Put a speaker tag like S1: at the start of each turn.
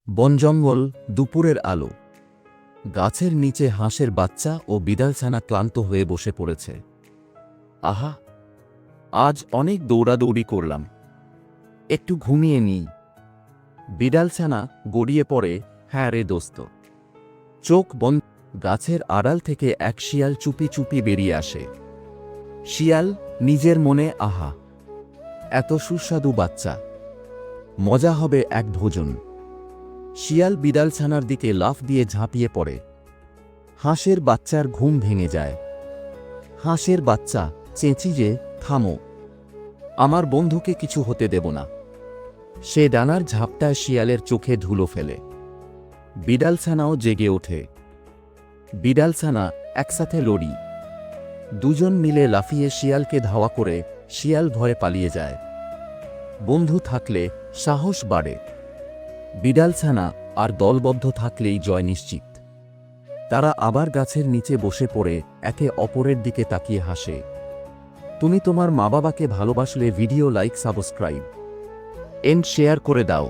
S1: বনজঙ্গল, দুপুরের আলো। গাছের নিচে হাঁসের বাচ্চা ও বিড়ালছানা ক্লান্ত হয়ে বসে পড়েছে। আহা, আজ অনেক দৌড়াদৌড়ি করলাম, একটু ঘুমিয়ে নিই। বিড়ালছানা গড়িয়ে পড়ে, হ্যাঁ রে দোস্ত। চোখ বন্ধ। গাছের আড়াল থেকে এক শিয়াল চুপি চুপি বেরিয়ে আসে। শিয়াল নিজের মনে, আহা, এত সুস্বাদু বাচ্চা, মজা হবে এক ভোজন। শিয়াল বিড়ালছানার দিকে লাফ দিয়ে ঝাঁপিয়ে পড়ে। হাঁসের বাচ্চার ঘুম ভেঙে যায়। হাঁসের বাচ্চা চেঁচিয়ে, থামো, আমার বন্ধুকে কিছু হতে দেব না। সে ডানার ঝাপটায় শিয়ালের চোখে ধুলো ফেলে। বিড়ালছানাও জেগে ওঠে। বিড়ালছানা একসাথে লড়ি। দুজন মিলে লাফিয়ে শিয়ালকে ধাওয়া করে। শিয়াল ভয়ে পালিয়ে যায়। বন্ধু থাকলে সাহস বাড়ে। বিড়ালছানা আর দলবদ্ধ থাকলেই জয় নিশ্চিত। তারা আবার গাছের নিচে বসে পড়ে একে অপরের দিকে তাকিয়ে হাসে। তুমি তোমার মা বাবাকে ভালোবাসলে video like, subscribe and share করে দাও।